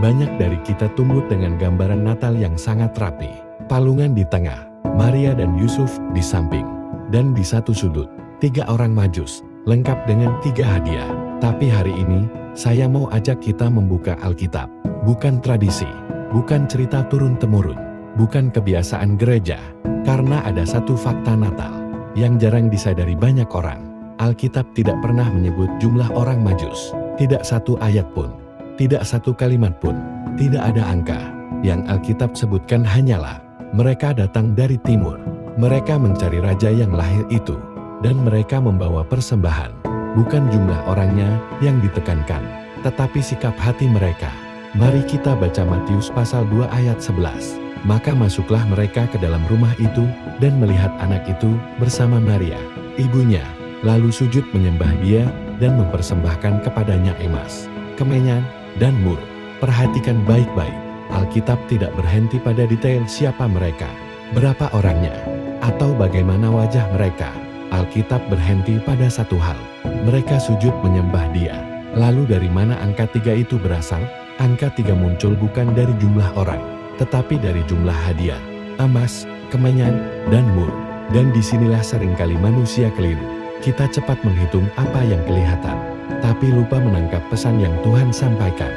Banyak dari kita tumbuh dengan gambaran Natal yang sangat rapi. Palungan di tengah, Maria dan Yusuf di samping, dan di satu sudut, 3 orang Majus, lengkap dengan 3 hadiah. Tapi hari ini, saya mau ajak kita membuka Alkitab. Bukan tradisi, bukan cerita turun-temurun, bukan kebiasaan gereja. Karena ada satu fakta Natal yang jarang disadari banyak orang. Alkitab tidak pernah menyebut jumlah orang Majus. Tidak satu ayat pun, tidak satu kalimat pun, tidak ada angka. Yang Alkitab sebutkan hanyalah, mereka datang dari timur. Mereka mencari raja yang lahir itu. Dan mereka membawa persembahan. Bukan jumlah orangnya yang ditekankan, tetapi sikap hati mereka. Mari kita baca Matius pasal 2 ayat 11. Maka masuklah mereka ke dalam rumah itu, dan melihat anak itu bersama Maria, ibunya, lalu sujud menyembah dia, dan mempersembahkan kepadanya emas, kemenyan, dan mur. Perhatikan baik-baik, Alkitab tidak berhenti pada detail siapa mereka, berapa orangnya, atau bagaimana wajah mereka. Alkitab berhenti pada satu hal, mereka sujud menyembah dia. Lalu dari mana angka 3 itu berasal? Angka 3 muncul bukan dari jumlah orang, tetapi dari jumlah hadiah, emas, kemenyan, dan mur. Dan disinilah seringkali manusia keliru. Kita cepat menghitung apa yang kelihatan, tapi lupa menangkap pesan yang Tuhan sampaikan.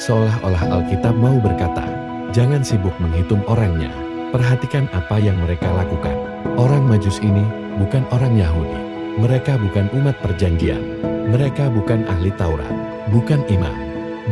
Seolah-olah Alkitab mau berkata, jangan sibuk menghitung orangnya, perhatikan apa yang mereka lakukan. Orang Majus ini bukan orang Yahudi, mereka bukan umat perjanjian, mereka bukan ahli Taurat, bukan imam,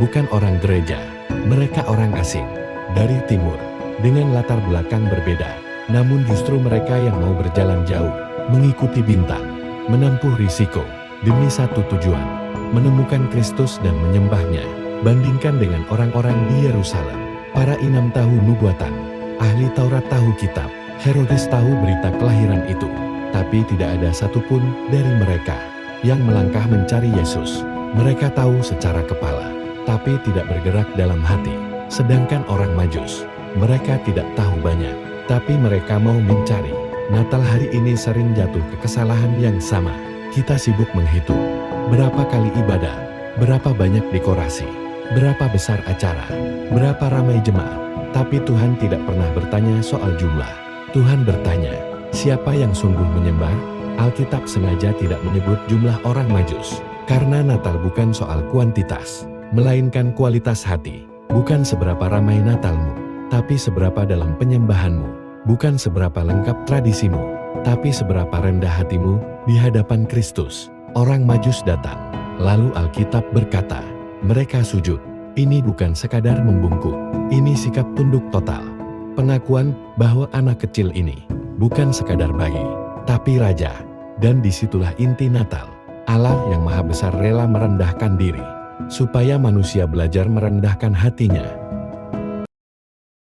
bukan orang gereja, mereka orang asing, dari timur, dengan latar belakang berbeda. Namun justru mereka yang mau berjalan jauh, mengikuti bintang, menempuh risiko, demi satu tujuan, menemukan Kristus dan menyembahnya. Bandingkan dengan orang-orang di Yerusalem, para imam tahu nubuatan, ahli Taurat tahu kitab, Herodes tahu berita kelahiran itu, tapi tidak ada satupun dari mereka yang melangkah mencari Yesus. Mereka tahu secara kepala, tapi tidak bergerak dalam hati. Sedangkan orang Majus, mereka tidak tahu banyak, tapi mereka mau mencari. Natal hari ini sering jatuh ke kesalahan yang sama. Kita sibuk menghitung berapa kali ibadah, berapa banyak dekorasi, berapa besar acara, berapa ramai jemaat. Tapi Tuhan tidak pernah bertanya soal jumlah. Tuhan bertanya, siapa yang sungguh menyembah? Alkitab sengaja tidak menyebut jumlah orang Majus, karena Natal bukan soal kuantitas, melainkan kualitas hati. Bukan seberapa ramai Natalmu, tapi seberapa dalam penyembahanmu. Bukan seberapa lengkap tradisimu, tapi seberapa rendah hatimu di hadapan Kristus. Orang Majus datang, lalu Alkitab berkata, mereka sujud. Ini bukan sekadar membungkuk, ini sikap tunduk total. Pengakuan bahwa anak kecil ini bukan sekadar bayi, tapi raja. Dan disitulah inti Natal. Allah yang Maha Besar rela merendahkan diri, supaya manusia belajar merendahkan hatinya.